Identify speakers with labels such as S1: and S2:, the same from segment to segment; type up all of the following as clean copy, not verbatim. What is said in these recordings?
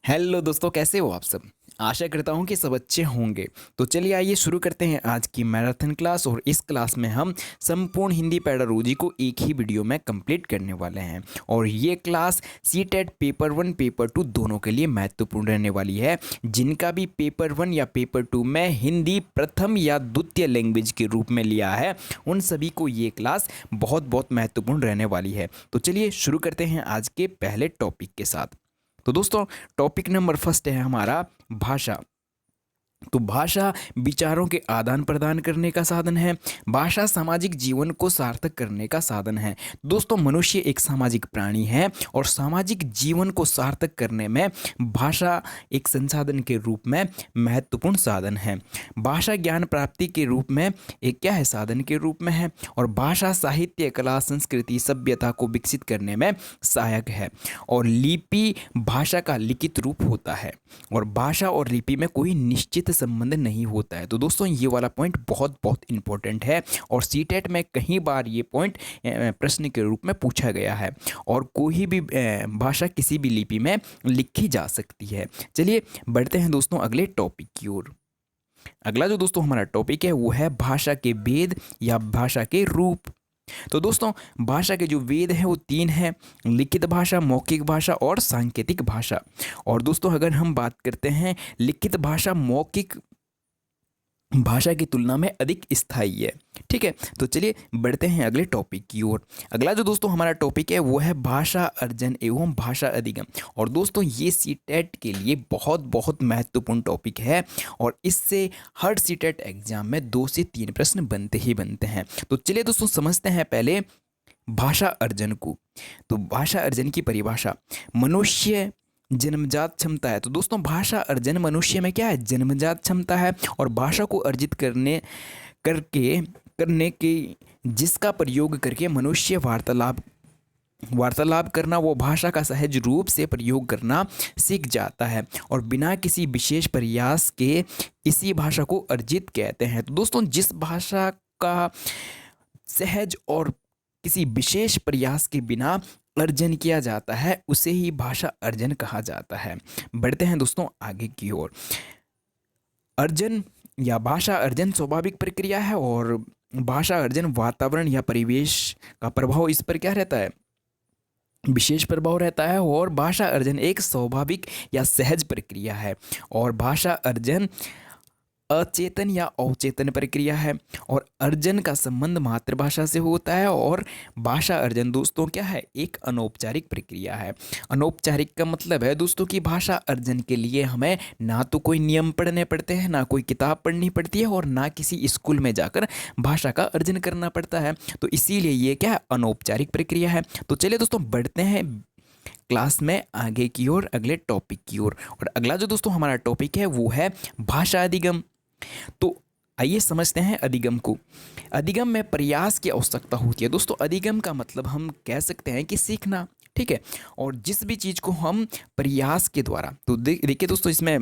S1: Hello दोस्तों, कैसे हो आप सब। आशा करता हूँ कि सब अच्छे होंगे। तो चलिए आइए शुरू करते हैं आज की मैराथन क्लास। और इस क्लास में हम संपूर्ण हिंदी पेडागोजी को एक ही वीडियो में कंप्लीट करने वाले हैं। और ये क्लास सीटेट पेपर 1 पेपर 2 दोनों के लिए महत्वपूर्ण रहने वाली है। जिनका भी पेपर 1 या पेपर 2 में हिंदी प्रथम या द्वितीय लैंग्वेज के रूप में लिया है, उन सभी को ये क्लास बहुत बहुत महत्वपूर्ण रहने वाली है। तो चलिए शुरू करते हैं आज के पहले टॉपिक के साथ। तो दोस्तों, टॉपिक नंबर फर्स्ट है हमारा भाषा। तो भाषा विचारों के आदान प्रदान करने का साधन है। भाषा सामाजिक जीवन को सार्थक करने का साधन है। दोस्तों, मनुष्य एक सामाजिक प्राणी है और सामाजिक जीवन को सार्थक करने में भाषा एक संसाधन के रूप में महत्वपूर्ण साधन है। भाषा ज्ञान प्राप्ति के रूप में एक क्या है, साधन के रूप में है। और भाषा साहित्य, कला, संस्कृति, सभ्यता को विकसित करने में सहायक है। और लिपि भाषा का लिखित रूप होता है। और भाषा और लिपि में कोई निश्चित संबंध नहीं होता है। तो दोस्तों, ये वाला पॉइंट बहुत बहुत इंपॉर्टेंट है और सीटेट में कई बार ये पॉइंट प्रश्न के रूप में पूछा गया है। और कोई भी भाषा किसी भी लिपि में लिखी जा सकती है। चलिए बढ़ते हैं दोस्तों अगले टॉपिक की ओर। अगला जो दोस्तों हमारा टॉपिक है वो है भाषा के वेद या भाषा के रूप। तो दोस्तों, भाषा के जो वेद हैं वो 3 हैं: लिखित भाषा, मौखिक भाषा और सांकेतिक भाषा। और दोस्तों, अगर हम बात करते हैं, लिखित भाषा मौखिक भाषा की तुलना में अधिक स्थायी है। ठीक है, तो चलिए बढ़ते हैं अगले टॉपिक की ओर। अगला जो दोस्तों हमारा टॉपिक है वो है भाषा अर्जन एवं भाषा अधिगम। और दोस्तों, ये सीटेट के लिए बहुत बहुत महत्वपूर्ण टॉपिक है और इससे हर सीटेट एग्जाम में 2 से 3 प्रश्न बनते ही बनते हैं। तो चलिए दोस्तों समझते हैं पहले भाषा अर्जन को। तो भाषा अर्जन की परिभाषा: मनुष्य जन्मजात क्षमता है। तो दोस्तों, भाषा अर्जन मनुष्य में क्या है, जन्मजात क्षमता है। और भाषा को अर्जित करने के जिसका प्रयोग करके मनुष्य वार्तालाप करना, वो भाषा का सहज रूप से प्रयोग करना सीख जाता है। और बिना किसी विशेष प्रयास के इसी भाषा को अर्जित कहते हैं। तो दोस्तों, जिस भाषा का सहज और किसी विशेष प्रयास के बिना अर्जन किया जाता है उसे ही भाषा अर्जन कहा जाता है। बढ़ते हैं दोस्तों आगे की ओर। अर्जन या भाषा अर्जन स्वाभाविक प्रक्रिया है और भाषा अर्जन वातावरण या परिवेश का प्रभाव इस पर क्या रहता है, विशेष प्रभाव रहता है। और भाषा अर्जन एक स्वाभाविक या सहज प्रक्रिया है। और भाषा अर्जन अचेतन या अवचेतन प्रक्रिया है। और अर्जन का संबंध मातृभाषा से होता है। और भाषा अर्जन दोस्तों क्या है, एक अनौपचारिक प्रक्रिया है। अनौपचारिक का मतलब है दोस्तों कि भाषा अर्जन के लिए हमें ना तो कोई नियम पढ़ने पड़ते हैं, ना कोई किताब पढ़नी पड़ती है और ना किसी स्कूल में जाकर भाषा का अर्जन करना पड़ता है। तो इसीलिए ये क्या है, अनौपचारिक प्रक्रिया है। तो चलिए दोस्तों बढ़ते हैं क्लास में आगे की ओर, अगले टॉपिक की ओर। और अगला जो दोस्तों हमारा टॉपिक है वो है भाषा अधिगम। तो आइए समझते हैं अधिगम को। अधिगम में प्रयास की आवश्यकता होती है। दोस्तों, अधिगम का मतलब हम कह सकते हैं कि सीखना। ठीक है, और जिस भी चीज़ को हम प्रयास के द्वारा, तो देखिए दोस्तों, इसमें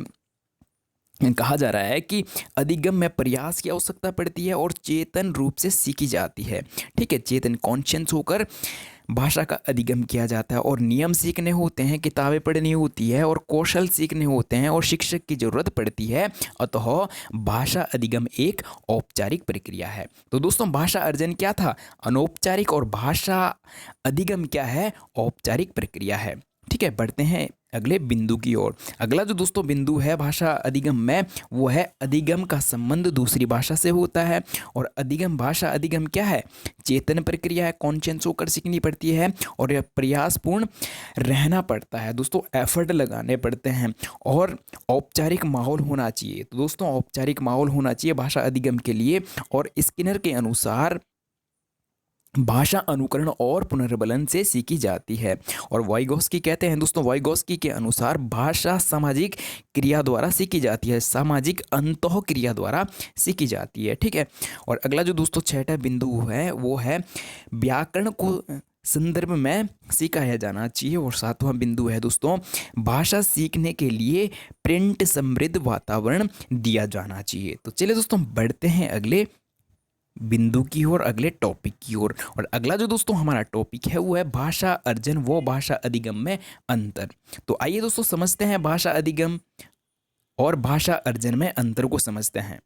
S1: कहा जा रहा है कि अधिगम में प्रयास की आवश्यकता पड़ती है और चेतन रूप से सीखी जाती है। ठीक है, चेतन कॉन्शियस होकर भाषा का अधिगम किया जाता है। और नियम सीखने होते हैं, किताबें पढ़नी होती है और कौशल सीखने होते हैं और शिक्षक की जरूरत पड़ती है। अतः भाषा अधिगम एक औपचारिक प्रक्रिया है। तो दोस्तों, भाषा अर्जन क्या था, अनौपचारिक, और भाषा अधिगम क्या है, औपचारिक प्रक्रिया है। ठीक है, बढ़ते हैं अगले बिंदु की ओर। अगला जो दोस्तों बिंदु है भाषा अधिगम में वो है अधिगम का संबंध दूसरी भाषा से होता है। और अधिगम, भाषा अधिगम क्या है, चेतन प्रक्रिया है, कॉन्शियस होकर सीखनी पड़ती है और यह प्रयासपूर्ण रहना पड़ता है। दोस्तों, एफर्ट लगाने पड़ते हैं और औपचारिक माहौल होना चाहिए। तो दोस्तों, औपचारिक माहौल होना चाहिए भाषा अधिगम के लिए। और स्किनर के अनुसार भाषा अनुकरण और पुनर्बलन से सीखी जाती है। और वाइगोस्की कहते हैं दोस्तों, वाइगोस्की के अनुसार भाषा सामाजिक क्रिया द्वारा सीखी जाती है, सामाजिक अंतः क्रिया द्वारा सीखी जाती है। ठीक है, और अगला जो दोस्तों 6वां बिंदु है वो है व्याकरण को संदर्भ में सिखाया जाना चाहिए। और 7वां बिंदु है दोस्तों, भाषा सीखने के लिए प्रिंट समृद्ध वातावरण दिया जाना चाहिए। तो चलिए दोस्तों बढ़ते हैं अगले बिंदु की ओर, अगले टॉपिक की ओर। और अगला जो दोस्तों हमारा टॉपिक है वो है भाषा अर्जन व भाषा अधिगम में अंतर। तो आइए दोस्तों समझते हैं भाषा अधिगम और भाषा अर्जन में अंतर को समझते हैं।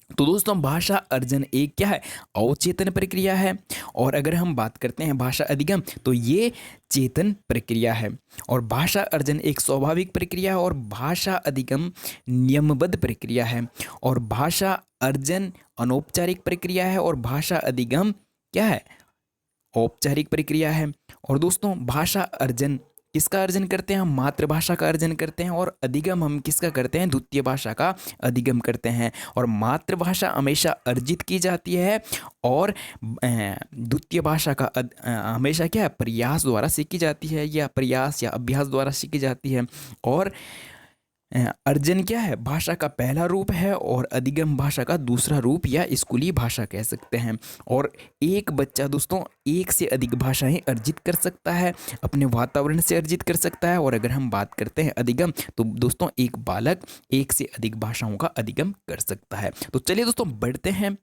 S1: तो दोस्तों भाषा अर्जन एक क्या है, अवचेतन प्रक्रिया है। और अगर हम बात करते हैं भाषा अधिगम तो ये चेतन प्रक्रिया है। और भाषा अर्जन एक स्वाभाविक प्रक्रिया है और भाषा अधिगम नियमबद्ध प्रक्रिया है। और भाषा अर्जन अनौपचारिक प्रक्रिया है और भाषा अधिगम क्या है, औपचारिक प्रक्रिया है। और दोस्तों भाषा अर्जन किसका अर्जन करते हैं हम, मातृभाषा का अर्जन करते हैं। और अधिगम हम किसका करते हैं, द्वितीय भाषा का अधिगम करते हैं। और मातृभाषा हमेशा अर्जित की जाती है और द्वितीय भाषा का हमेशा क्या है, प्रयास द्वारा सीखी जाती है या प्रयास या अभ्यास द्वारा सीखी जाती है। और अर्जन क्या है, भाषा का पहला रूप है और अधिगम भाषा का दूसरा रूप या स्कूली भाषा कह सकते हैं। और एक बच्चा दोस्तों एक से अधिक भाषाएं अर्जित कर सकता है, अपने वातावरण से अर्जित कर सकता है। और अगर हम बात करते हैं अधिगम तो दोस्तों एक बालक एक से अधिक भाषाओं का अधिगम कर सकता है। तो चलिए दोस्तों बढ़ते हैं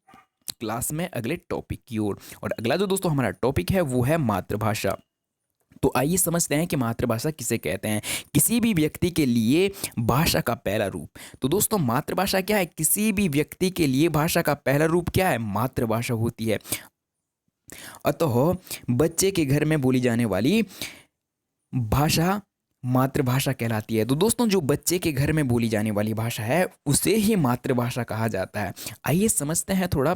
S1: क्लास में अगले टॉपिक की ओर। और अगला जो दोस्तों हमारा टॉपिक है वो है मातृभाषा। तो आइए समझते हैं कि मातृभाषा किसे कहते हैं। किसी भी व्यक्ति के लिए भाषा का पहला रूप। तो दोस्तों मातृभाषा क्या है, किसी भी व्यक्ति के लिए भाषा का पहला रूप क्या है, मातृभाषा होती है। अतः बच्चे के घर में बोली जाने वाली भाषा मातृभाषा कहलाती है। तो दोस्तों जो बच्चे के घर में बोली जाने वाली भाषा है उसे ही मातृभाषा कहा जाता है। आइए समझते हैं थोड़ा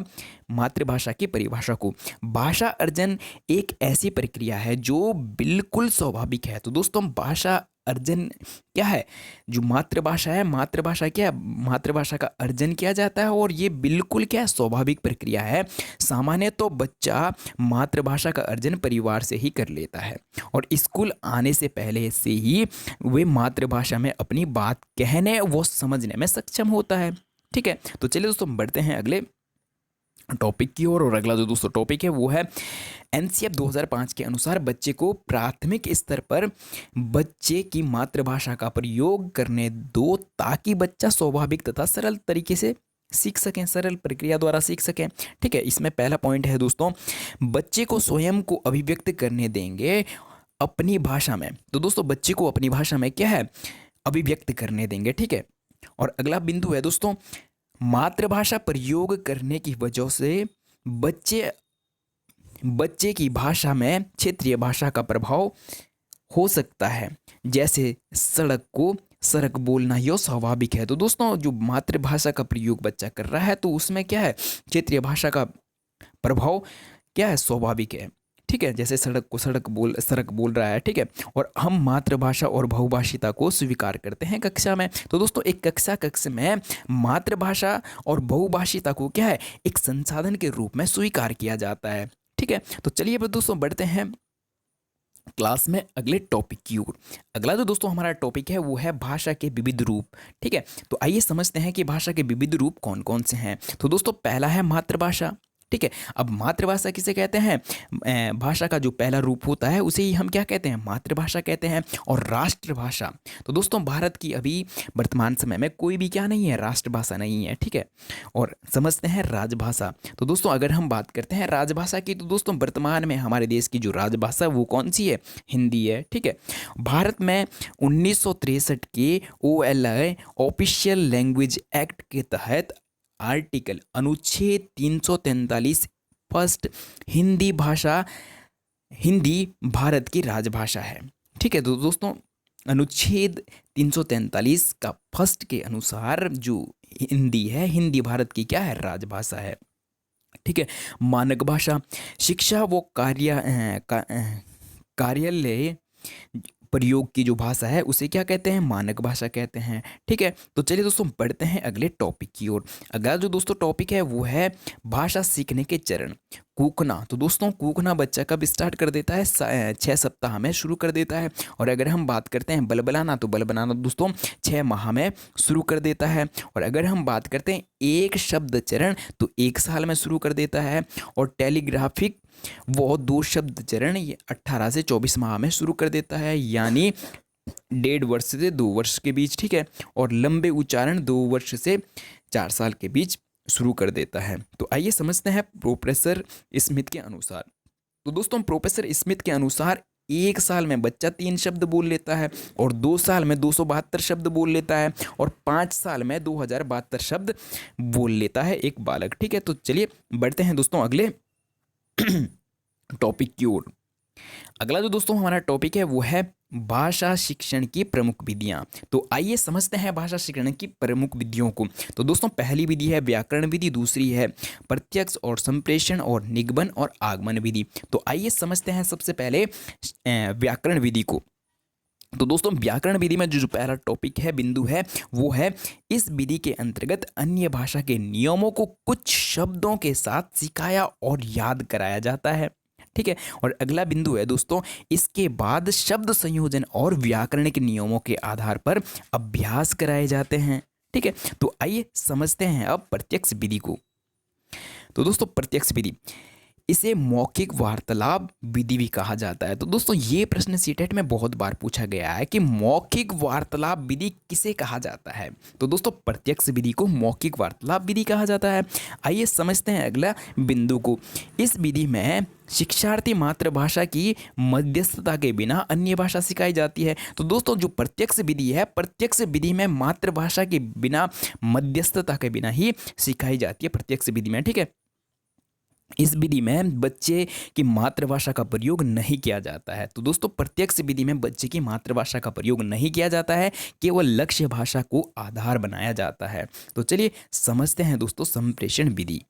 S1: मातृभाषा की परिभाषा को। भाषा अर्जन एक ऐसी प्रक्रिया है जो बिल्कुल स्वाभाविक है। तो दोस्तों भाषा अर्जन क्या है, जो मातृभाषा है, मातृभाषा क्या है, मातृभाषा का अर्जन किया जाता है और ये बिल्कुल क्या है, स्वाभाविक प्रक्रिया है। सामान्य तो बच्चा मातृभाषा का अर्जन परिवार से ही कर लेता है और स्कूल आने से पहले से ही वे मातृभाषा में अपनी बात कहने व समझने में सक्षम होता है। ठीक है, तो चलिए दोस्तों बढ़ते हैं अगले टॉपिक की ओर। और अगला जो दोस्तों टॉपिक है वो है एनसीएफ 2005 के अनुसार बच्चे को प्राथमिक स्तर पर बच्चे की मातृभाषा का प्रयोग करने दो ताकि बच्चा स्वाभाविक तथा सरल तरीके से सीख सकें, सरल प्रक्रिया द्वारा सीख सकें। ठीक है, इसमें पहला पॉइंट है दोस्तों, बच्चे को स्वयं को अभिव्यक्त करने देंगे अपनी भाषा में। तो दोस्तों बच्चे को अपनी भाषा में क्या है, अभिव्यक्त करने देंगे। ठीक है, और अगला बिंदु है दोस्तों, मातृभाषा प्रयोग करने की वजह से बच्चे की भाषा में क्षेत्रीय भाषा का प्रभाव हो सकता है, जैसे सड़क को सड़क बोलना यह स्वाभाविक है। तो दोस्तों जो मातृभाषा का प्रयोग बच्चा कर रहा है तो उसमें क्या है, क्षेत्रीय भाषा का प्रभाव क्या है, स्वाभाविक है। ठीक है, जैसे सड़क को सड़क बोल रहा है। ठीक है, और हम मातृभाषा और बहुभाषिता को स्वीकार करते हैं कक्षा में। तो दोस्तों एक कक्ष में मातृभाषा और बहुभाषिता को क्या है, एक संसाधन के रूप में स्वीकार किया जाता है। ठीक है, तो चलिए अब दोस्तों बढ़ते हैं क्लास में अगले टॉपिक की ओर। अगला जो दोस्तों हमारा टॉपिक है वो है भाषा के विविध रूप। ठीक है, तो आइए समझते हैं कि भाषा के विविध रूप कौन कौन से हैं। तो दोस्तों पहला है मातृभाषा। ठीक है, अब मातृभाषा किसे कहते हैं, भाषा का जो पहला रूप होता है उसे ही हम क्या कहते हैं, मातृभाषा कहते हैं। और राष्ट्रभाषा, तो दोस्तों भारत की अभी वर्तमान समय में कोई भी क्या नहीं है, राष्ट्रभाषा नहीं है। ठीक है, और समझते हैं राजभाषा। तो दोस्तों अगर हम बात करते हैं राजभाषा की तो दोस्तों वर्तमान में हमारे देश की जो राजभाषा वो कौन सी है, हिंदी है। ठीक है, भारत में 1963 के OLI ऑफिशियल लैंग्वेज एक्ट के तहत आर्टिकल अनुच्छेद 343 फर्स्ट हिंदी भारत की राजभाषा है। ठीक है, तो दोस्तों अनुच्छेद 343 का फर्स्ट के अनुसार जो हिंदी है, हिंदी भारत की क्या है, राजभाषा है। ठीक है, मानक भाषा शिक्षा व कार्यालय प्रयोग की जो भाषा है उसे क्या कहते हैं, मानक भाषा कहते हैं। ठीक है, तो चलिए दोस्तों बढ़ते हैं अगले टॉपिक की ओर। अगला जो दोस्तों टॉपिक है वो है भाषा सीखने के चरण। कूकना, तो दोस्तों कूकना बच्चा कब स्टार्ट कर देता है, 6 सप्ताह में शुरू कर देता है। और अगर हम बात करते हैं बलबलाना तो बलबलाना दोस्तों 6 माह में शुरू कर देता है। और अगर हम बात करते हैं एक शब्द चरण तो 1 साल में शुरू कर देता है। और टेलीग्राफिक वो 2 शब्द चरण ये 18 से 24 माह में शुरू कर देता है, यानी 1.5 वर्ष से 2 वर्ष के बीच। ठीक है, और लंबे उच्चारण 2 वर्ष से 4 साल के बीच शुरू कर देता है। तो आइए समझते हैं प्रोफेसर स्मिथ के अनुसार। तो दोस्तों प्रोफेसर स्मिथ के अनुसार 1 साल में बच्चा 3 शब्द बोल लेता है, और 2 साल में 272 शब्द बोल लेता है, और 5 साल में 2072 शब्द बोल लेता है एक बालक। ठीक है, तो चलिए बढ़ते हैं दोस्तों अगले टॉपिक की ओर। अगला जो दोस्तों हमारा टॉपिक है वो है भाषा शिक्षण की प्रमुख विधियां। तो आइए समझते हैं भाषा शिक्षण की प्रमुख विधियों को। तो दोस्तों पहली विधि है व्याकरण विधि, दूसरी है प्रत्यक्ष और संप्रेषण और निगमन और आगमन विधि। तो आइए समझते हैं सबसे पहले व्याकरण विधि को। तो दोस्तों व्याकरण विधि में जो पहला टॉपिक है, बिंदु है, वो है इस विधि के अंतर्गत अन्य भाषा के नियमों को कुछ शब्दों के साथ सिखाया और याद कराया जाता है। ठीक है, और अगला बिंदु है दोस्तों, इसके बाद शब्द संयोजन और व्याकरण के नियमों के आधार पर अभ्यास कराए जाते हैं। ठीक है, तो आइए समझते हैं अब प्रत्यक्ष विधि को। तो दोस्तों प्रत्यक्ष विधि, इसे मौखिक वार्तालाप विधि भी कहा जाता है। तो दोस्तों ये प्रश्न सीटेट में बहुत बार पूछा गया है कि मौखिक वार्तालाप विधि किसे कहा जाता है। तो दोस्तों प्रत्यक्ष विधि को मौखिक वार्तालाप विधि कहा जाता है। आइए समझते हैं अगला बिंदु को। इस विधि में शिक्षार्थी मातृभाषा की मध्यस्थता के बिना अन्य भाषा सिखाई जाती है। तो दोस्तों जो प्रत्यक्ष विधि है, प्रत्यक्ष विधि में मातृभाषा के बिना, मध्यस्थता के बिना ही सिखाई जाती है प्रत्यक्ष विधि में। ठीक है, इस विधि में बच्चे की मातृभाषा का प्रयोग नहीं किया जाता है। तो दोस्तों प्रत्यक्ष विधि में बच्चे की मातृभाषा का प्रयोग नहीं किया जाता है, केवल लक्ष्य भाषा को आधार बनाया जाता है। तो चलिए समझते हैं दोस्तों संप्रेषण विधि।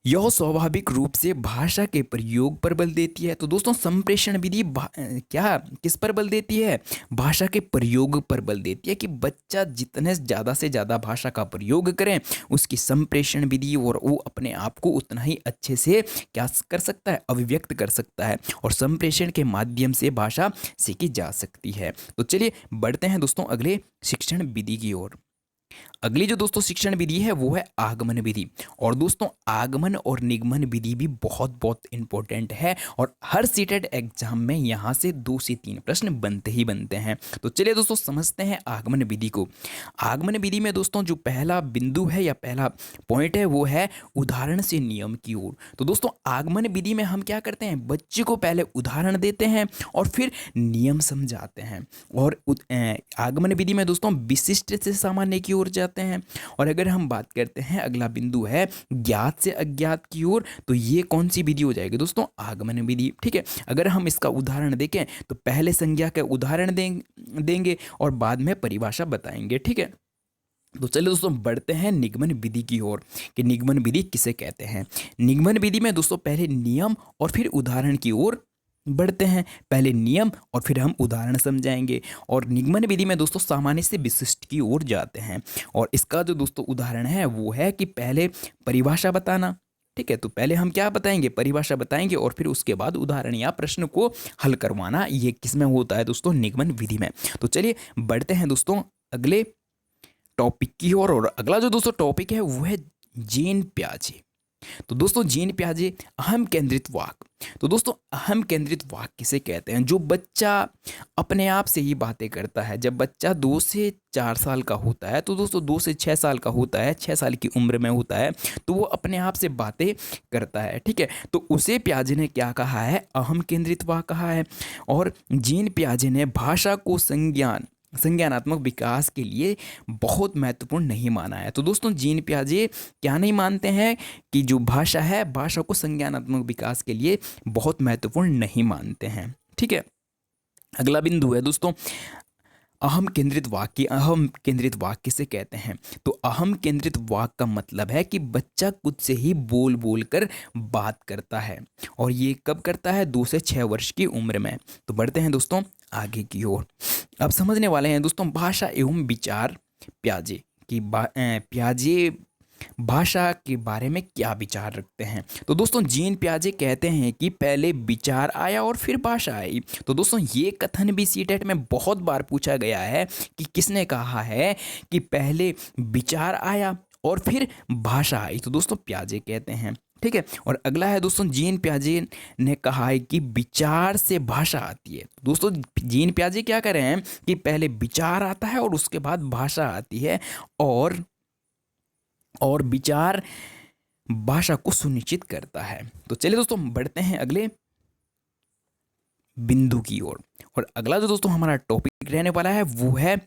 S1: यह स्वाभाविक रूप से भाषा के प्रयोग पर बल देती है। तो दोस्तों संप्रेषण विधि क्या किस पर बल देती है? भाषा के प्रयोग पर बल देती है, कि बच्चा जितने ज़्यादा से ज़्यादा भाषा का प्रयोग करें, उसकी संप्रेषण विधि और वो अपने आप को उतना ही अच्छे से क्या कर सकता है, अभिव्यक्त कर सकता है, और संप्रेषण के माध्यम से भाषा सीखी जा सकती है। तो चलिए बढ़ते हैं दोस्तों अगले शिक्षण विधि की ओर। अगली जो दोस्तों शिक्षण विधि है वो है आगमन विधि। और दोस्तों आगमन और निगमन विधि भी बहुत बहुत इंपॉर्टेंट है, और हर सीटेट एग्जाम में यहाँ से 2 से 3 प्रश्न बनते ही बनते हैं। तो चलिए दोस्तों समझते हैं आगमन विधि को। आगमन विधि में दोस्तों जो पहला बिंदु है या पहला पॉइंट है वो है उदाहरण से नियम की ओर। तो दोस्तों आगमन विधि में हम क्या करते हैं, बच्चे को पहले उदाहरण देते हैं और फिर नियम समझाते हैं। और आगमन विधि में दोस्तों विशिष्ट से सामान्य की ओर जाते हैं। और अगर हम बात करते हैं, अगला बिंदु है ज्ञात से अज्ञात की ओर, तो ये कौन सी विधि हो जाएगी दोस्तों, आगमन विधि। ठीक है, अगर हम इसका उदाहरण देखें तो पहले संज्ञा का उदाहरण देंगे और बाद में परिभाषा बताएंगे। ठीक है, तो चलिए दोस्तों बढ़ते हैं निगमन विधि की ओर, कि निगमन विधि किसे कहते हैं। निगमन विधि में दोस्तों पहले नियम और फिर उदाहरण की ओर बढ़ते हैं। पहले नियम और फिर हम उदाहरण समझाएंगे। और निगमन विधि में दोस्तों सामान्य से विशिष्ट की ओर जाते हैं। और इसका जो दोस्तों उदाहरण है वो है कि पहले परिभाषा बताना। ठीक है, तो पहले हम क्या बताएंगे, परिभाषा बताएंगे, और फिर उसके बाद उदाहरण या प्रश्न को हल करवाना। ये किस में होता है दोस्तों, निगमन विधि में। तो चलिए बढ़ते हैं दोस्तों अगले टॉपिक की ओर। और अगला जो दोस्तों टॉपिक है वो है जीन प्याजे। तो दोस्तों जीन प्याजे अहम केंद्रित वाक्य। तो दोस्तों अहम केंद्रित वाक्य किसे कहते हैं, जो बच्चा अपने आप से ही बातें करता है। जब बच्चा 2 से 4 साल का होता है, तो दोस्तों 2 से 6 साल का होता है, 6 साल की उम्र में होता है, तो वो अपने आप से बातें करता है। ठीक है, तो उसे प्याजे ने क्या कहा है, अहम केंद्रित वाक्य कहा है। और जीन प्याजे ने भाषा को संज्ञानात्मक विकास के लिए बहुत महत्वपूर्ण नहीं माना है। तो दोस्तों जीन प्याजे क्या नहीं मानते हैं, कि जो भाषा है, भाषा को संज्ञानात्मक विकास के लिए बहुत महत्वपूर्ण नहीं मानते हैं। ठीक है, अगला बिंदु है दोस्तों अहम केंद्रित वाक्य। अहम केंद्रित वाक्य किसे कहते हैं, तो अहम केंद्रित वाक्य का मतलब है कि बच्चा खुद से ही बोल बोल कर बात करता है, और ये कब करता है, 2 से 6 वर्ष की उम्र में। तो बढ़ते हैं दोस्तों आगे की ओर। अब समझने वाले हैं दोस्तों भाषा एवं विचार प्याजे की प्याजे भाषा के बारे में क्या विचार रखते हैं। तो दोस्तों जीन प्याजे कहते हैं कि पहले विचार आया और फिर भाषा आई। तो दोस्तों ये कथन भी सीटेट में बहुत बार पूछा गया है कि किसने कहा है कि पहले विचार आया और फिर भाषा आई। तो दोस्तों प्याजे कहते हैं। ठीक है, और अगला है दोस्तों जीन प्याजे ने कहा है कि विचार से भाषा आती है। दोस्तों जीन प्याजे क्या कर रहे हैं कि पहले विचार आता है और उसके बाद भाषा आती है, और और विचार भाषा को सुनिश्चित करता है। तो चलिए दोस्तों बढ़ते हैं अगले बिंदु की ओर। और अगला जो दोस्तों हमारा टॉपिक रहने वाला है वो है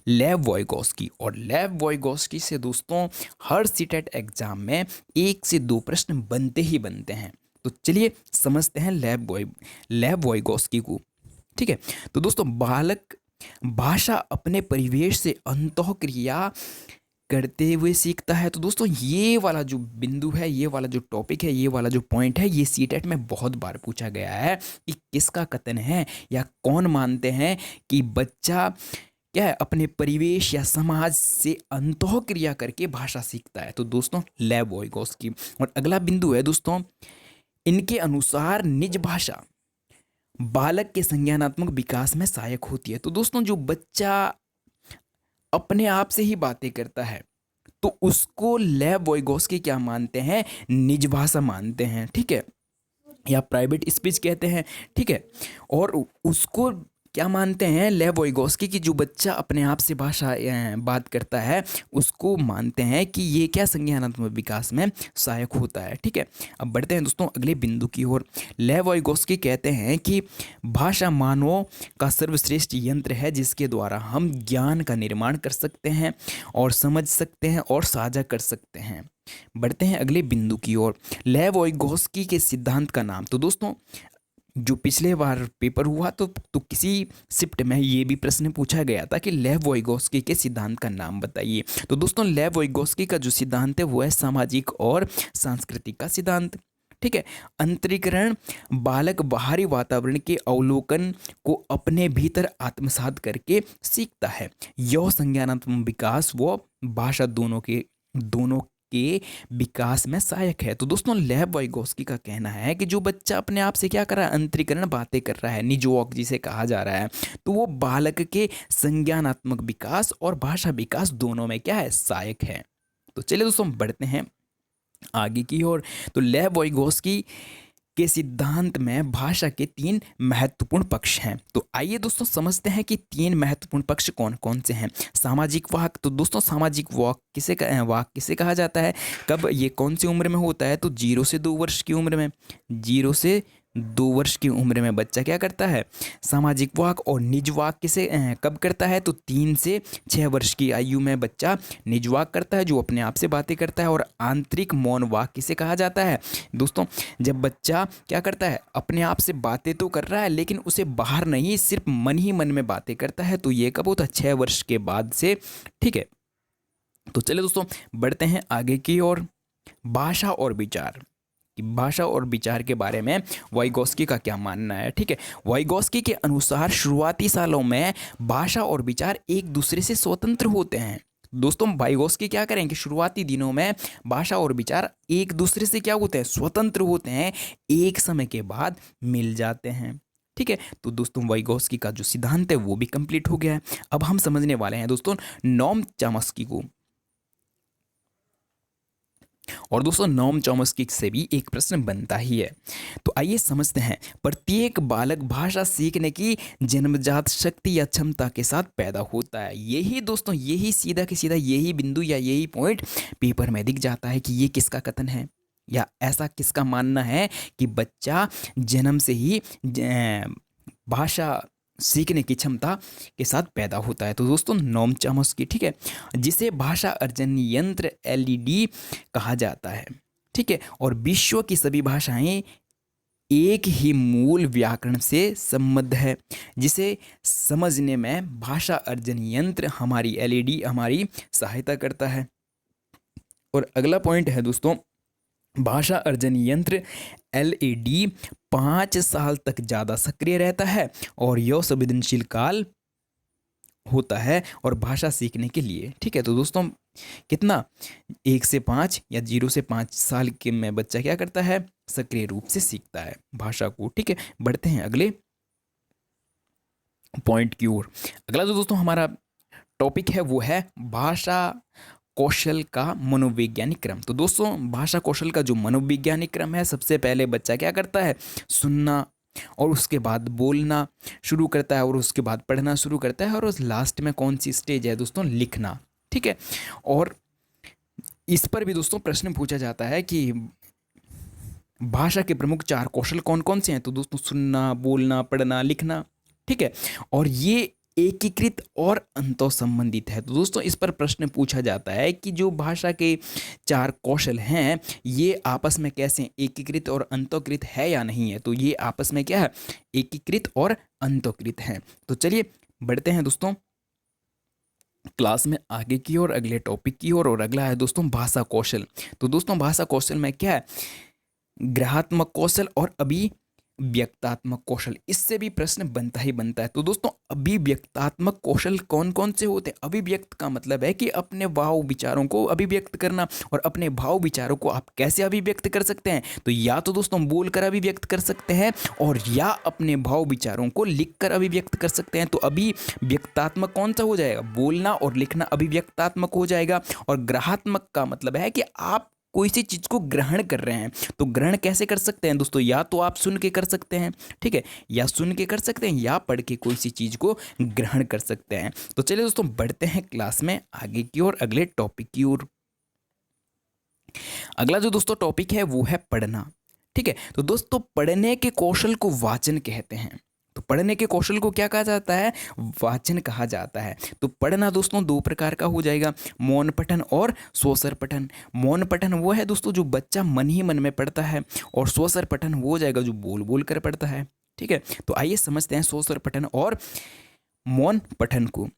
S1: लेव वाइगोस्की। और लेव वाइगोस्की से दोस्तों हर सीटेट एग्जाम में 1 से 2 प्रश्न बनते ही बनते हैं। तो चलिए समझते हैं लेव वाइगोस्की को। ठीक है, तो दोस्तों बालक भाषा अपने परिवेश से अंतःक्रिया करते हुए सीखता है। तो दोस्तों ये वाला जो बिंदु है, ये वाला जो टॉपिक है, ये वाला जो पॉइंट है, ये सीटेट में बहुत बार पूछा गया है कि किसका कथन है या कौन मानते हैं कि बच्चा क्या है अपने परिवेश या समाज से अंतःक्रिया करके भाषा सीखता है। तो दोस्तों लेव वाइगोस्की। और अगला बिंदु है दोस्तों, इनके अनुसार निज भाषा बालक के संज्ञानात्मक विकास में सहायक होती है। तो दोस्तों जो बच्चा अपने आप से ही बातें करता है तो उसको लेव वाइगोस्की क्या मानते हैं, निज भाषा मानते हैं। ठीक है, या प्राइवेट स्पीच कहते हैं। ठीक है, और उसको क्या मानते हैं लेव वाइगोस्की की जो बच्चा अपने आप से भाषा बात करता है उसको मानते हैं कि ये क्या संज्ञानात्मक विकास में सहायक होता है। ठीक है, अब बढ़ते हैं दोस्तों अगले बिंदु की ओर। लेव वाइगोस्की कहते हैं कि भाषा मानवों का सर्वश्रेष्ठ यंत्र है जिसके द्वारा हम ज्ञान का निर्माण कर सकते हैं और समझ सकते हैं और साझा कर सकते हैं। बढ़ते हैं अगले बिंदु की ओर। लेव वाइगोस्की के सिद्धांत का नाम। तो दोस्तों जो पिछले बार पेपर हुआ तो किसी शिफ्ट में ये भी प्रश्न पूछा गया था कि लेव वाइगोस्की के सिद्धांत का नाम बताइए। तो दोस्तों लेव वाइगोस्की का जो सिद्धांत है वो है सामाजिक और सांस्कृतिक का सिद्धांत। ठीक है, अंतरीकरण बालक बाहरी वातावरण के अवलोकन को अपने भीतर आत्मसात करके सीखता है। यह संज्ञानात्मक विकास व भाषा दोनों के विकास में सहायक है। तो दोस्तों लेव वाइगोस्की का कहना है कि जो बच्चा अपने आप से क्या कर रहा है, अंतरीकरण बातें कर रहा है, निजवॉक जिसे कहा जा रहा है, तो वो बालक के संज्ञानात्मक विकास और भाषा विकास दोनों में क्या है, सहायक है। तो चलिए दोस्तों बढ़ते हैं आगे की ओर। तो लेव वाइगोस्की के सिद्धांत में भाषा के 3 महत्वपूर्ण पक्ष हैं। तो आइए दोस्तों समझते हैं कि 3 महत्वपूर्ण पक्ष कौन कौन से हैं। सामाजिक वाक। तो दोस्तों सामाजिक वाक किसे कहा जाता है, कब, ये कौन सी उम्र में होता है, तो 0 से 2 वर्ष की उम्र में। 0 से 2 वर्ष की उम्र में बच्चा क्या करता है, सामाजिक वाक। और निज वाक किसे कब करता है, तो 3 से 6 वर्ष की आयु में बच्चा निज वाक करता है, जो अपने आप से बातें करता है। और आंतरिक मौन वाक किसे कहा जाता है, दोस्तों जब बच्चा क्या करता है, अपने आप से बातें तो कर रहा है लेकिन उसे बाहर नहीं, सिर्फ मन ही मन में बातें करता है, तो ये कब होता है, 6 वर्ष के बाद से। ठीक है, तो चलिए दोस्तों बढ़ते हैं आगे की ओर। भाषा और विचार। कि भाषा और विचार के बारे में वाइगोस्की का क्या मानना है। ठीक है, वाइगोस्की के अनुसार शुरुआती सालों में भाषा और विचार एक दूसरे से स्वतंत्र होते हैं। दोस्तों वाइगोस्की क्या करें कि शुरुआती दिनों में भाषा और विचार एक दूसरे से क्या होते हैं, स्वतंत्र होते हैं, एक समय के बाद मिल जाते हैं। ठीक है, तो दोस्तों वाइगोस्की का जो सिद्धांत है वो भी कंप्लीट हो गया है। अब हम समझने वाले हैं दोस्तों नोम चॉम्स्की को। और दोस्तों नोम चॉम्स्की से भी एक प्रश्न बनता ही है। तो आइए समझते हैं। प्रत्येक बालक भाषा सीखने की जन्मजात शक्ति या क्षमता के साथ पैदा होता है। यही दोस्तों, यही सीधा के सीधा यही बिंदु या यही पॉइंट पेपर में दिख जाता है कि ये किसका कथन है या ऐसा किसका मानना है कि बच्चा जन्म से ही भाषा सीखने की क्षमता के साथ पैदा होता है। तो दोस्तों नोम चॉम्स्की, ठीक है, जिसे भाषा अर्जन यंत्र एलईडी कहा जाता है। ठीक है, और विश्व की सभी भाषाएं एक ही मूल व्याकरण से संबद्ध है, जिसे समझने में भाषा अर्जन यंत्र हमारी एलईडी हमारी सहायता करता है। और अगला पॉइंट है दोस्तों, भाषा अर्जन यंत्र एलईडी 5 साल तक ज़्यादा सक्रिय रहता है और यह संवेदनशील काल होता है और भाषा सीखने के लिए। ठीक है, तो दोस्तों कितना 1 से 5 या 0 से 5 साल के में बच्चा क्या करता है, सक्रिय रूप से सीखता है भाषा को। ठीक है, बढ़ते हैं अगले पॉइंट की ओर। अगला जो दोस्तों हमारा टॉपिक है वो है भाषा कौशल का मनोवैज्ञानिक क्रम। तो दोस्तों भाषा कौशल का जो मनोवैज्ञानिक क्रम है, सबसे पहले बच्चा क्या करता है, सुनना, और उसके बाद बोलना शुरू करता है, और उसके बाद पढ़ना शुरू करता है, और उस लास्ट में कौन सी स्टेज है दोस्तों, लिखना। ठीक है, और इस पर भी दोस्तों प्रश्न पूछा जाता है कि भाषा के प्रमुख चार कौशल कौन कौन से हैं। तो दोस्तों सुनना, बोलना, पढ़ना, लिखना, ठीक है। और ये एकीकृत और अंतः संबंधित है। तो दोस्तों इस पर प्रश्न पूछा जाता है कि जो भाषा के चार कौशल हैं ये आपस में कैसे हैं, एकीकृत और अंतःकृत है या नहीं है। तो ये आपस में क्या है, एकीकृत और अंतःकृत है। तो चलिए बढ़ते हैं दोस्तों क्लास में आगे की ओर, अगले टॉपिक की ओर। और अगला है दोस्तों भाषा कौशल। तो दोस्तों भाषा कौशल में क्या है, ग्रहात्मक कौशल और अभिव्यक्तात्मक कौशल, इससे भी प्रश्न बनता ही बनता है। तो दोस्तों अभिव्यक्तात्मक कौशल कौन कौन से होते हैं। अभिव्यक्त का मतलब है कि अपने भाव विचारों को अभिव्यक्त करना। और अपने भाव विचारों को आप कैसे अभिव्यक्त कर सकते हैं, तो या तो दोस्तों बोलकर अभिव्यक्त कर सकते हैं और या अपने भाव विचारों को लिखकर अभिव्यक्त कर सकते हैं। तो अभिव्यक्तात्मक कौन सा हो जाएगा, बोलना और लिखना अभिव्यक्तात्मक हो जाएगा। और ग्रहात्मक का मतलब है कि आप कोई सी चीज को ग्रहण कर रहे हैं। तो ग्रहण कैसे कर सकते हैं दोस्तों, या तो आप सुन के कर सकते हैं, ठीक है, या सुन के कर सकते हैं, या पढ़ के कोई सी चीज को ग्रहण कर सकते हैं। तो चलिए दोस्तों बढ़ते हैं क्लास में आगे की ओर, अगले टॉपिक की ओर। अगला जो दोस्तों टॉपिक है वो है पढ़ना, ठीक है। तो दोस्तों पढ़ने के कौशल को वाचन कहते हैं। तो पढ़ने के कौशल को क्या कहा जाता है, वाचन कहा जाता है। तो पढ़ना दोस्तों दो प्रकार का हो जाएगा, मौन पठन और स्वसर पठन। मौन पठन वो है दोस्तों जो बच्चा मन ही मन में पढ़ता है, और स्वसर पठन वो हो जाएगा जो बोल बोल कर पढ़ता है, ठीक है। तो आइए समझते हैं स्वसर पठन और मौन पठन को।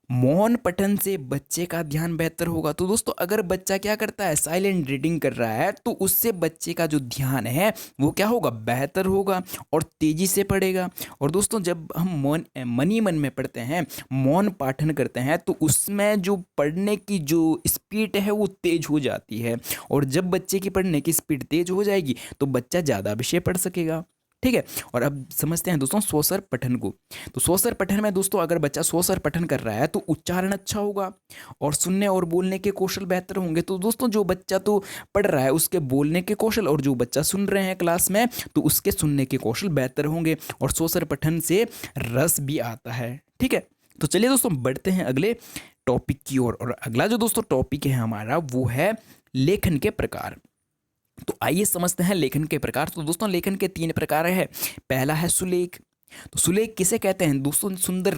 S1: मौन पठन से बच्चे का ध्यान बेहतर होगा। तो दोस्तों अगर बच्चा क्या करता है, साइलेंट रीडिंग कर रहा है, तो उससे बच्चे का जो ध्यान है वो क्या होगा, बेहतर होगा और तेजी से पढ़ेगा। और दोस्तों जब हम मन ही मन में पढ़ते हैं, मौन पाठन करते हैं, तो उसमें जो पढ़ने की जो स्पीड है वो तेज हो जाती है। और जब बच्चे की पढ़ने की स्पीड तेज हो जाएगी तो बच्चा ज़्यादा विषय पढ़ सकेगा, ठीक है। और अब समझते हैं दोस्तों स्वसर पठन को। तो स्वसर पठन में दोस्तों अगर बच्चा स्वसर पठन कर रहा है तो उच्चारण अच्छा होगा और सुनने और बोलने के कौशल बेहतर होंगे। तो दोस्तों जो बच्चा तो पढ़ रहा है उसके बोलने के कौशल, और जो बच्चा सुन रहे हैं क्लास में तो उसके सुनने के कौशल बेहतर होंगे। और स्वसर पठन से रस भी आता है, ठीक है। तो चलिए दोस्तों बढ़ते हैं अगले टॉपिक की ओर। और अगला जो दोस्तों टॉपिक है हमारा वो है लेखन के प्रकार। तो आइए समझते हैं लेखन के प्रकार। तो दोस्तों लेखन के तीन प्रकार है। पहला है सुलेख। तो सुलेख किसे कहते हैं दोस्तों, सुंदर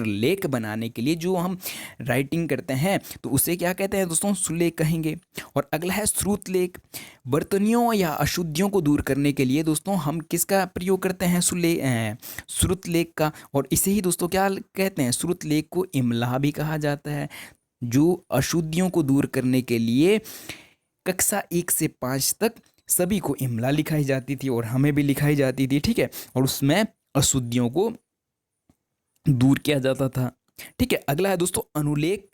S1: लेख बनाने के लिए जो हम राइटिंग करते हैं तो उसे क्या कहते हैं दोस्तों, सुलेख कहेंगे। और अगला है श्रुत लेख। बर्तनियों या अशुद्धियों को दूर करने के लिए दोस्तों हम किसका प्रयोग करते हैं, श्रुत लेख का। और इसे ही दोस्तों क्या कहते हैं, श्रुत लेख को इमला भी कहा जाता है। जो अशुद्धियों को दूर करने के लिए कक्षा 1 से 5 तक सभी को इमला लिखाई जाती थी और हमें भी लिखाई जाती थी, ठीक है। और उसमें अशुद्धियों को दूर किया जाता था, ठीक है। अगला है दोस्तों अनुलेख।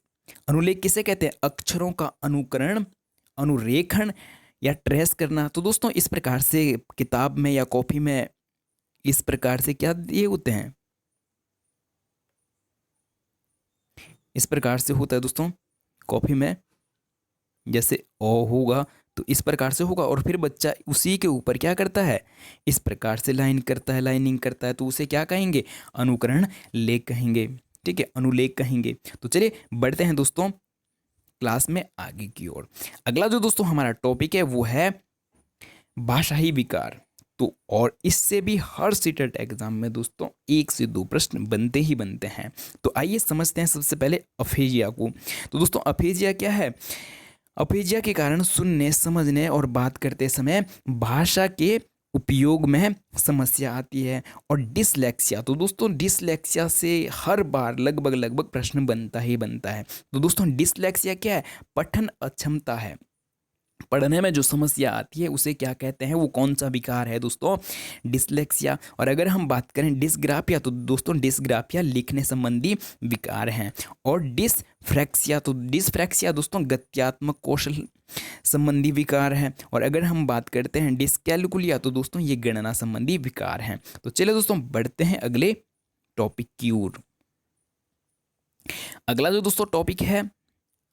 S1: अनुलेख किसे कहते हैं, अक्षरों का अनुकरण, अनुरेखण या ट्रेस करना। तो दोस्तों इस प्रकार से किताब में या कॉपी में इस प्रकार से क्या दिए होते हैं, इस प्रकार से होता है दोस्तों कॉपी में, जैसे ओ होगा तो इस प्रकार से होगा। और फिर बच्चा उसी के ऊपर क्या करता है, इस प्रकार से लाइन करता है, लाइनिंग करता है, तो उसे क्या कहेंगे, अनुकरण लेख कहेंगे, ठीक है, अनुलेख कहेंगे। तो चलिए बढ़ते हैं दोस्तों क्लास में आगे की ओर। अगला जो दोस्तों हमारा टॉपिक है वो है भाषाई विकार। तो और इससे भी हर सीटेट एग्जाम में दोस्तों 1 से 2 प्रश्न बनते ही बनते हैं। तो आइए समझते हैं सबसे पहले अफेजिया को। तो दोस्तों अफेजिया क्या है, अफेजिया के कारण सुनने, समझने और बात करते समय भाषा के उपयोग में समस्या आती है। और डिसलेक्सिया, तो दोस्तों डिसलेक्सिया से हर बार लगभग प्रश्न बनता ही बनता है। तो दोस्तों डिसलेक्सिया क्या है, पठन अक्षमता है, पढ़ने में जो समस्या आती है उसे क्या कहते हैं, वो कौन सा विकार है दोस्तों, डिसलेक्सिया। और अगर हम बात करें डिसग्राफिया, तो दोस्तों डिसग्राफिया लिखने संबंधी विकार हैं। और डिसफ्रैक्सिया, तो डिसफ्रैक्सिया दोस्तों गत्यात्मक कौशल संबंधी विकार है। और अगर हम बात करते हैं डिसकैलकुलिया, तो दोस्तों ये गणना संबंधी विकार हैं। तो चलिए दोस्तों बढ़ते हैं अगले टॉपिक की ओर। अगला जो दोस्तों टॉपिक है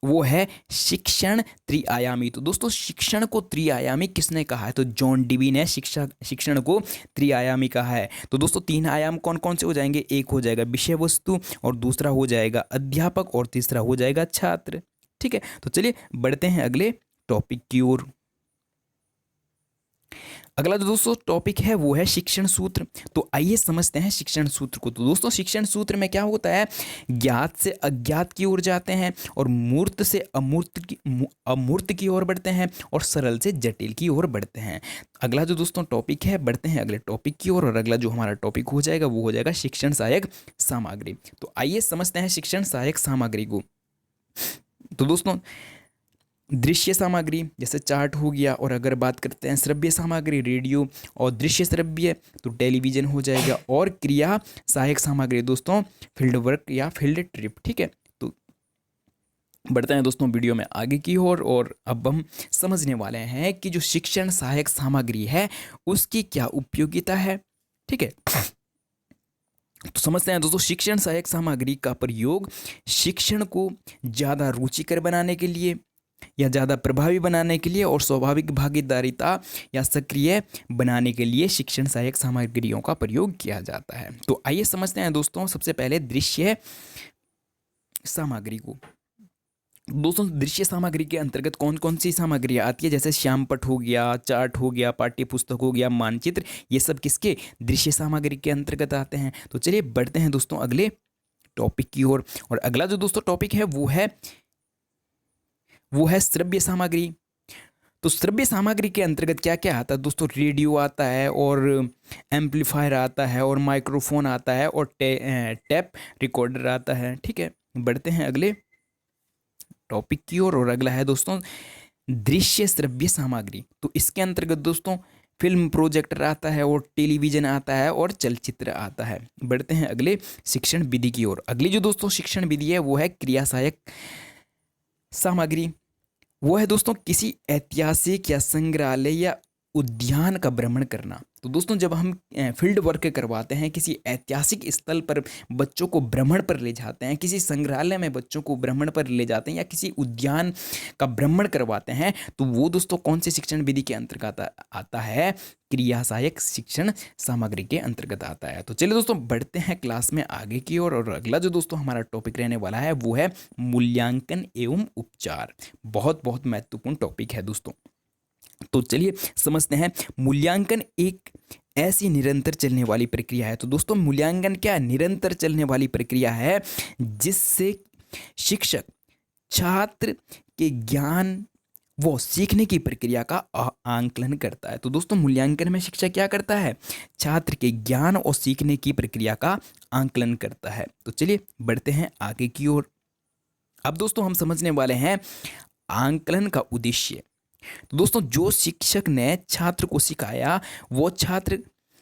S1: वो है शिक्षण त्रिआयामी। तो दोस्तों शिक्षण को त्रिआयामी किसने कहा है, तो जॉन डीवी ने शिक्षण को त्रिआयामी कहा है। तो दोस्तों 3 आयाम कौन कौन से हो जाएंगे, एक हो जाएगा विषय वस्तु, और दूसरा हो जाएगा अध्यापक, और तीसरा हो जाएगा छात्र, ठीक है, तो चलिए बढ़ते हैं अगले टॉपिक की ओर। अगला जो दोस्तों टॉपिक है वो है शिक्षण सूत्र। तो आइए समझते हैं शिक्षण सूत्र को। तो दोस्तों शिक्षण सूत्र में क्या होता है, ज्ञात से अज्ञात की ओर जाते हैं और मूर्त से अमूर्त की ओर बढ़ते हैं और सरल से जटिल की ओर बढ़ते हैं। अगला जो दोस्तों टॉपिक है, बढ़ते हैं अगले टॉपिक की ओर। और अगला जो हमारा टॉपिक हो जाएगा वो हो जाएगा शिक्षण सहायक सामग्री। तो आइए समझते हैं शिक्षण सहायक सामग्री को। तो दोस्तों दृश्य सामग्री जैसे चार्ट हो गया, और अगर बात करते हैं श्रव्य सामग्री रेडियो और दृश्य श्रव्य तो टेलीविजन हो जाएगा, और क्रिया सहायक सामग्री दोस्तों फील्ड वर्क या फील्ड ट्रिप। ठीक है, तो बढ़ते हैं दोस्तों वीडियो में आगे की ओर। और अब हम समझने वाले हैं कि जो शिक्षण सहायक सामग्री है उसकी क्या उपयोगिता है। ठीक है, तो समझते हैं दोस्तों शिक्षण सहायक सामग्री का प्रयोग शिक्षण को ज़्यादा रुचिकर बनाने के लिए या ज़्यादा प्रभावी बनाने के लिए और स्वाभाविक भागीदारिता या सक्रिय बनाने के लिए शिक्षण सहायक सामग्रियों का प्रयोग किया जाता है। तो आइए समझते हैं दोस्तों सबसे पहले दृश्य सामग्री को। दोस्तों दृश्य सामग्री के अंतर्गत कौन कौन सी सामग्री आती है, जैसे श्यामपट्ट हो गया, चार्ट हो गया, पाठ्य पुस्तक हो गया, मानचित्र, ये सब किसके दृश्य सामग्री के अंतर्गत आते हैं। तो चलिए बढ़ते हैं दोस्तों अगले टॉपिक की ओर। और अगला जो दोस्तों टॉपिक है वो है श्रव्य सामग्री। तो श्रव्य सामग्री के अंतर्गत क्या क्या आता है दोस्तों, रेडियो आता है और एम्पलीफायर आता है और माइक्रोफोन आता है और टेप रिकॉर्डर आता है। ठीक है, बढ़ते हैं अगले टॉपिक की ओर। और अगला है दोस्तों दृश्य श्रव्य सामग्री। तो इसके अंतर्गत दोस्तों फिल्म प्रोजेक्टर आता है और टेलीविजन आता है और चलचित्र आता है। बढ़ते हैं अगले शिक्षण विधि की ओर। अगली जो दोस्तों शिक्षण विधि है वो है क्रिया सहायक सामग्री। वो है दोस्तों किसी ऐतिहासिक या संग्रहालय या उद्यान का भ्रमण करना। तो दोस्तों जब हम फील्ड वर्क करवाते हैं, किसी ऐतिहासिक स्थल पर बच्चों को भ्रमण पर ले जाते हैं, किसी संग्रहालय में बच्चों को भ्रमण पर ले जाते हैं या किसी उद्यान का भ्रमण करवाते हैं, तो वो दोस्तों कौन से शिक्षण विधि के अंतर्गत आता है, क्रिया सहायक शिक्षण सामग्री के अंतर्गत आता है। तो चलिए दोस्तों बढ़ते हैं क्लास में आगे की ओर। और अगला जो दोस्तों हमारा टॉपिक रहने वाला है वो है मूल्यांकन एवं उपचार। बहुत बहुत महत्वपूर्ण टॉपिक है दोस्तों। तो चलिए समझते हैं। मूल्यांकन एक ऐसी निरंतर चलने वाली प्रक्रिया है। तो दोस्तों मूल्यांकन क्या, निरंतर चलने वाली प्रक्रिया है जिससे शिक्षक छात्र के ज्ञान वो सीखने की प्रक्रिया का आंकलन करता है। तो दोस्तों मूल्यांकन में शिक्षक क्या करता है, छात्र के ज्ञान और सीखने की प्रक्रिया का आंकलन करता है। तो चलिए बढ़ते हैं आगे की ओर। अब दोस्तों हम समझने वाले हैं आंकलन का उद्देश्य। तो दोस्तों जो शिक्षक ने छात्र को सिखाया वो छात्र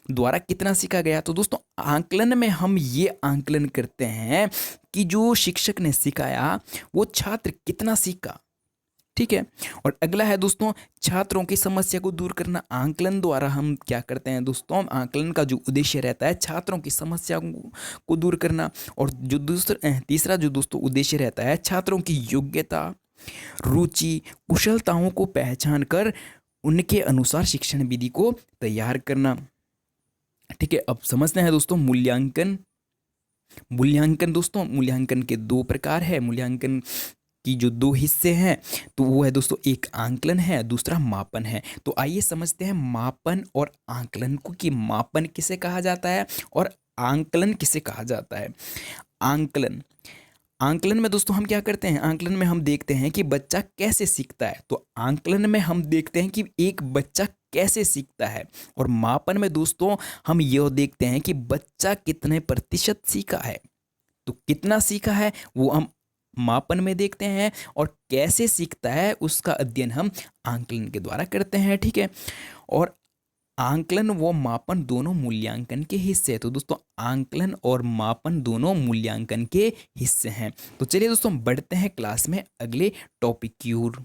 S1: द्वारा कितना सीखा गया। तो दोस्तों आंकलन में हम ये आंकलन करते हैं कि जो शिक्षक ने सिखाया वो छात्र कितना सीखा। ठीक है, और अगला है दोस्तों छात्रों की समस्या को दूर करना। आंकलन द्वारा हम क्या करते हैं दोस्तों, आंकलन का जो उद्देश्य रहता है छात्रों की समस्या को दूर करना। और जो तीसरा जो दोस्तों उद्देश्य रहता है छात्रों की योग्यता, रुचि, कुशलताओं को पहचान कर उनके अनुसार शिक्षण विधि को तैयार करना। ठीक है, अब समझते हैं दोस्तों मूल्यांकन। दोस्तों मूल्यांकन के दो प्रकार है। मूल्यांकन की जो दो हिस्से हैं तो वो है दोस्तों एक आंकलन है, दूसरा मापन है। तो आइए समझते हैं मापन और आंकलन को, कि मापन किसे कहा जाता है और आंकलन किसे कहा जाता है। आंकलन में दोस्तों हम क्या करते हैं, आंकलन में हम देखते हैं कि बच्चा कैसे सीखता है। तो आंकलन में हम देखते हैं कि एक बच्चा कैसे सीखता है। और मापन में दोस्तों हम यह देखते हैं कि बच्चा कितने प्रतिशत सीखा है। तो कितना सीखा है वो हम मापन में देखते हैं, और कैसे सीखता है उसका अध्ययन हम आंकलन के द्वारा करते हैं। ठीक है, और आंकलन व मापन दोनों मूल्यांकन के हिस्से हैं। तो दोस्तों आंकलन और मापन दोनों मूल्यांकन के हिस्से हैं। तो चलिए दोस्तों बढ़ते हैं क्लास में अगले टॉपिक की ओर।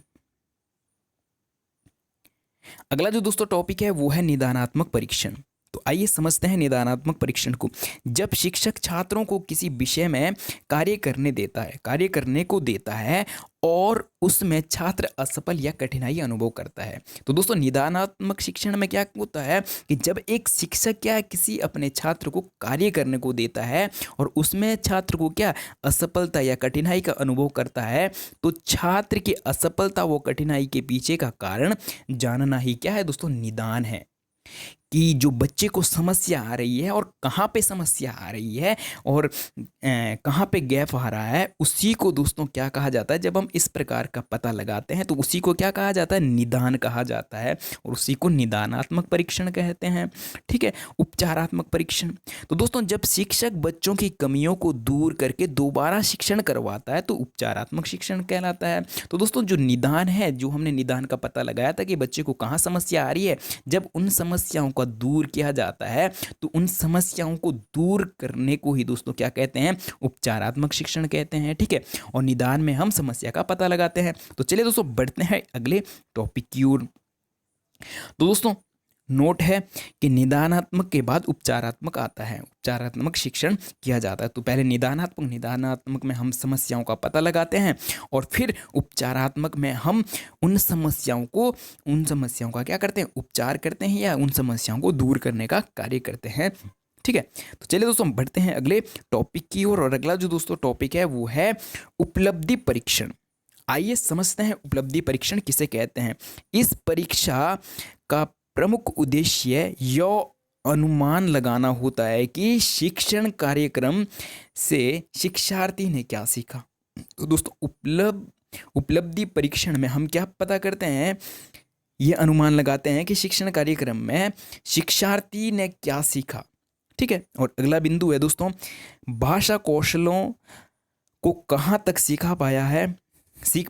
S1: अगला जो दोस्तों टॉपिक है वो है निदानात्मक परीक्षण। तो आइए समझते हैं निदानात्मक परीक्षण को। जब शिक्षक छात्रों को किसी विषय में कार्य करने को देता है और उसमें छात्र असफल या कठिनाई अनुभव करता है। तो दोस्तों निदानात्मक शिक्षण में क्या होता है कि जब एक शिक्षक क्या किसी अपने छात्र को कार्य करने को देता है और उसमें छात्र को क्या असफलता या कठिनाई का अनुभव करता है, तो छात्र की असफलता व कठिनाई के पीछे का कारण जानना ही क्या है दोस्तों, निदान है। कि जो बच्चे को समस्या आ रही है और कहाँ पे समस्या आ रही है और कहाँ पे गैप आ रहा है, उसी को दोस्तों क्या कहा जाता है, जब हम इस प्रकार का पता लगाते हैं तो उसी को क्या कहा जाता है, निदान कहा जाता है और उसी को निदानात्मक परीक्षण कहते हैं। ठीक है, उपचारात्मक परीक्षण। तो दोस्तों जब शिक्षक बच्चों की कमियों को दूर करके दोबारा शिक्षण करवाता है तो उपचारात्मक शिक्षण कहलाता है। तो दोस्तों जो निदान है, जो हमने निदान का पता लगाया था कि बच्चे को कहाँ समस्या आ रही है, जब उन समस्याओं का दूर किया जाता है तो उन समस्याओं को दूर करने को ही दोस्तों क्या कहते हैं, उपचारात्मक शिक्षण कहते हैं। ठीक है, और निदान में हम समस्या का पता लगाते हैं। तो चलिए दोस्तों बढ़ते हैं अगले टॉपिक की ओर। तो दोस्तों नोट है कि निदानात्मक के बाद उपचारात्मक आता है, उपचारात्मक शिक्षण किया जाता है। तो पहले निदानात्मक में हम समस्याओं का पता लगाते हैं और फिर उपचारात्मक में हम उन समस्याओं का क्या करते हैं, उपचार करते हैं या उन समस्याओं को दूर करने का कार्य करते हैं। ठीक है, तो चलिए दोस्तों बढ़ते हैं अगले टॉपिक की ओर और अगला जो दोस्तों टॉपिक है वो है उपलब्धि परीक्षण। आइए समझते हैं उपलब्धि परीक्षण किसे कहते हैं। इस परीक्षा का प्रमुख उद्देश्य यह अनुमान लगाना होता है कि शिक्षण कार्यक्रम से शिक्षार्थी ने क्या सीखा। तो दोस्तों उपलब्धि परीक्षण में हम क्या पता करते हैं, ये अनुमान लगाते हैं कि शिक्षण कार्यक्रम में शिक्षार्थी ने क्या सीखा। ठीक है, और अगला बिंदु है दोस्तों, भाषा कौशलों को कहाँ तक सीख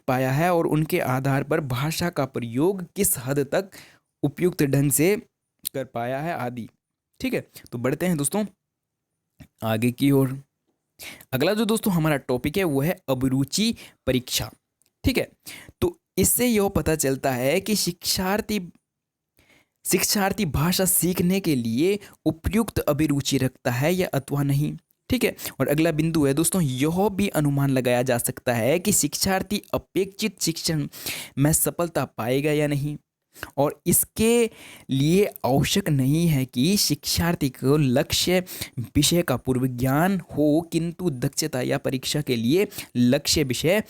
S1: पाया है और उनके आधार पर भाषा का प्रयोग किस हद तक उपयुक्त ढंग से कर पाया है आदि। ठीक है, तो बढ़ते हैं दोस्तों आगे की ओर। अगला जो दोस्तों हमारा टॉपिक है वो है अभिरुचि परीक्षा। ठीक है, तो इससे यह पता चलता है कि शिक्षार्थी भाषा सीखने के लिए उपयुक्त अभिरुचि रखता है या अथवा नहीं। ठीक है, और अगला बिंदु है दोस्तों, यह भी अनुमान लगाया जा सकता है कि शिक्षार्थी अपेक्षित शिक्षण में सफलता पाएगा या नहीं, और इसके लिए आवश्यक नहीं है कि शिक्षार्थी को लक्ष्य विषय का पूर्व ज्ञान हो, किंतु दक्षता या परीक्षा के लिए लक्ष्य विषय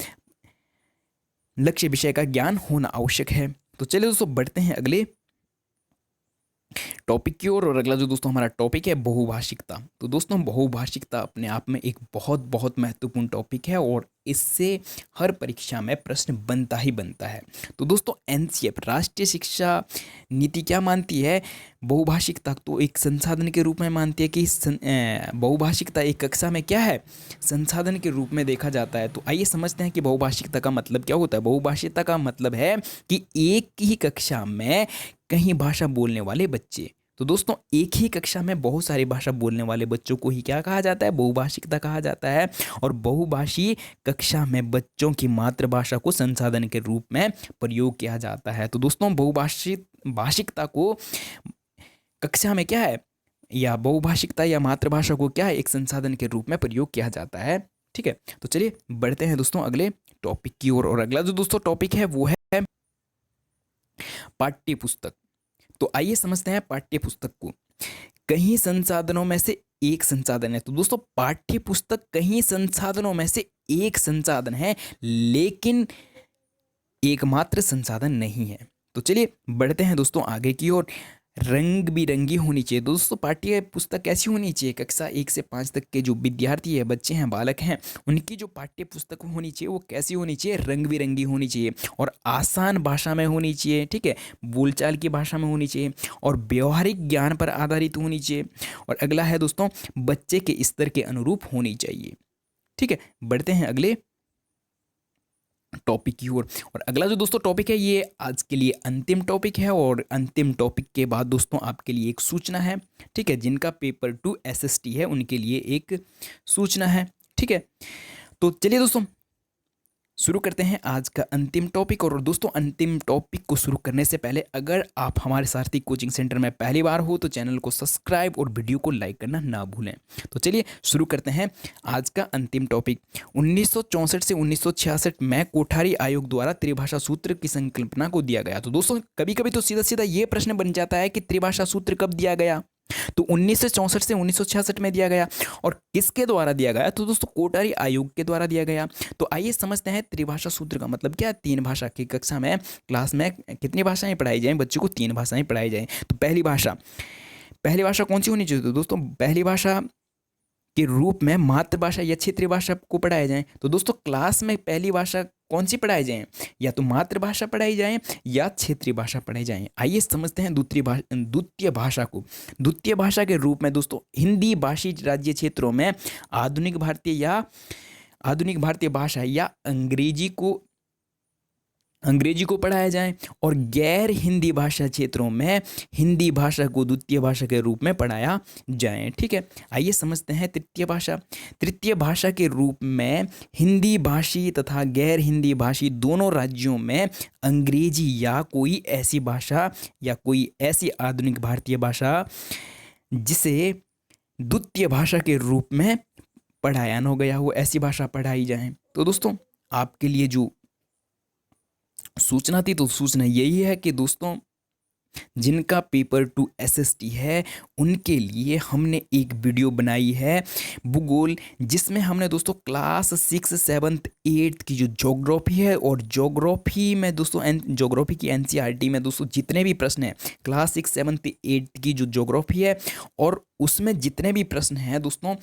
S1: का ज्ञान होना आवश्यक है। तो चलिए दोस्तों बढ़ते हैं अगले टॉपिक की ओर और अगला जो दोस्तों हमारा टॉपिक है बहुभाषिकता। तो दोस्तों बहुभाषिकता अपने आप में एक बहुत बहुत महत्वपूर्ण टॉपिक है और इससे हर परीक्षा में प्रश्न बनता ही बनता है। तो दोस्तों एनसीएफ राष्ट्रीय शिक्षा नीति क्या मानती है, बहुभाषिकता तो एक संसाधन के रूप में मानती है कि बहुभाषिकता एक कक्षा में क्या है, संसाधन के रूप में देखा जाता है। तो आइए समझते हैं कि बहुभाषिकता का मतलब क्या होता है। बहुभाषिकता का मतलब है कि एक ही कक्षा में कई भाषा बोलने वाले बच्चे। तो दोस्तों एक ही कक्षा में बहुत सारी भाषा बोलने वाले बच्चों को ही क्या कहा जाता है, बहुभाषिकता कहा जाता है। और बहुभाषी कक्षा में बच्चों की मातृभाषा को संसाधन के रूप में प्रयोग किया जाता है। तो दोस्तों बहुभाषिकता को कक्षा में क्या है, या बहुभाषिकता या मातृभाषा को क्या है, एक संसाधन के रूप में प्रयोग किया जाता है। ठीक है, तो चलिए बढ़ते हैं दोस्तों अगले टॉपिक की ओर और अगला जो दोस्तों टॉपिक है वो है पाठ्य पुस्तक। तो आइए समझते हैं पाठ्य पुस्तक को। कई संसाधनों में से एक संसाधन है। तो दोस्तों पाठ्य पुस्तक कई संसाधनों में से एक संसाधन है, लेकिन एकमात्र संसाधन नहीं है। तो चलिए बढ़ते हैं दोस्तों आगे की ओर। रंग बिरंगी होनी चाहिए। दोस्तों पाठ्य पुस्तक कैसी होनी चाहिए, कक्षा 1 से 5 तक के जो विद्यार्थी है, बच्चे हैं, बालक हैं, उनकी जो पाठ्य पुस्तक होनी चाहिए वो कैसी होनी चाहिए, रंग बिरंगी होनी चाहिए और आसान भाषा में होनी चाहिए। ठीक है, बोलचाल की भाषा में होनी चाहिए और व्यवहारिक ज्ञान पर आधारित होनी चाहिए। और अगला है दोस्तों बच्चे के स्तर के अनुरूप होनी चाहिए। ठीक है, बढ़ते हैं अगले टॉपिक की ओर और अगला जो दोस्तों टॉपिक है ये आज के लिए अंतिम टॉपिक है और अंतिम टॉपिक के बाद दोस्तों आपके लिए एक सूचना है। ठीक है, जिनका पेपर 2 एसएसटी है उनके लिए एक सूचना है। ठीक है, तो चलिए दोस्तों शुरू करते हैं आज का अंतिम टॉपिक। और दोस्तों अंतिम टॉपिक को शुरू करने से पहले अगर आप हमारे सारथी कोचिंग सेंटर में पहली बार हो तो चैनल को सब्सक्राइब और वीडियो को लाइक करना ना भूलें। तो चलिए शुरू करते हैं आज का अंतिम टॉपिक। 1964 से 1966 में कोठारी आयोग द्वारा त्रिभाषा सूत्र की संकल्पना को दिया गया। तो दोस्तों कभी कभी तो सीधा सीधा ये प्रश्न बन जाता है कि त्रिभाषा सूत्र कब दिया गया, तो 1964 से 1966 में दिया गया। और किसके द्वारा दिया गया, तो दोस्तों कोठारी आयोग के द्वारा दिया गया। तो आइए समझते हैं त्रिभाषा सूत्र का मतलब क्या है। तीन भाषा की कक्षा में क्लास में कितनी भाषाएं पढ़ाई जाएं, बच्चों को तीन भाषाएं पढ़ाई जाएं। तो पहली भाषा कौन सी होनी चाहिए, तो दोस्तों पहली भाषा के रूप में मातृभाषा या क्षेत्रीय भाषा को पढ़ाया जाए। तो दोस्तों क्लास में पहली भाषा कौन सी पढ़ाई जाए, या तो मातृभाषा पढ़ाई जाए या क्षेत्रीय भाषा पढ़ाई जाए। आइए समझते हैं द्वितीय भाषा को। द्वितीय भाषा के रूप में दोस्तों हिंदी भाषी राज्य क्षेत्रों में आधुनिक भारतीय भाषा या अंग्रेजी को पढ़ाया जाए, और गैर हिंदी भाषा क्षेत्रों में हिंदी भाषा को द्वितीय भाषा के रूप में पढ़ाया जाए। ठीक है, आइए समझते हैं तृतीय भाषा। तृतीय भाषा के रूप में हिंदी भाषी तथा गैर हिंदी भाषी दोनों राज्यों में अंग्रेजी या कोई ऐसी भाषा या कोई ऐसी आधुनिक भारतीय भाषा जिसे द्वितीय भाषा के रूप में पढ़ाया न हो गया हो, ऐसी भाषा पढ़ाई जाए। तो दोस्तों आपके लिए जो सूचना थी, तो सूचना यही है कि दोस्तों जिनका पेपर 2 SST है उनके लिए हमने एक वीडियो बनाई है भूगोल, जिसमें हमने दोस्तों क्लास 6, 7, 8 की जो ज्योग्राफी है, और ज्योग्राफी में दोस्तों ज्योग्राफी की NCERT में दोस्तों जितने भी प्रश्न हैं क्लास 6, 7, 8 की जो ज्योग्राफी है, और उसमें जितने भी प्रश्न हैं दोस्तों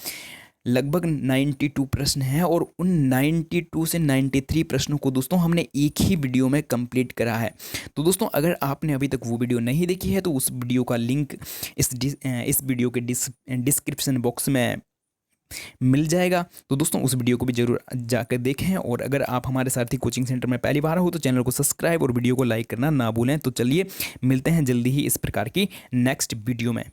S1: लगभग 92 प्रश्न हैं, और उन 92 से 93 प्रश्नों को दोस्तों हमने एक ही वीडियो में कंप्लीट करा है। तो दोस्तों अगर आपने अभी तक वो वीडियो नहीं देखी है तो उस वीडियो का लिंक इस वीडियो के डिस्क्रिप्शन बॉक्स में मिल जाएगा। तो दोस्तों उस वीडियो को भी जरूर जाकर देखें, और अगर आप हमारे सारथी कोचिंग सेंटर में पहली बार हो तो चैनल को सब्सक्राइब और वीडियो को लाइक करना ना भूलें। तो चलिए मिलते हैं जल्दी ही इस प्रकार की नेक्स्ट वीडियो में।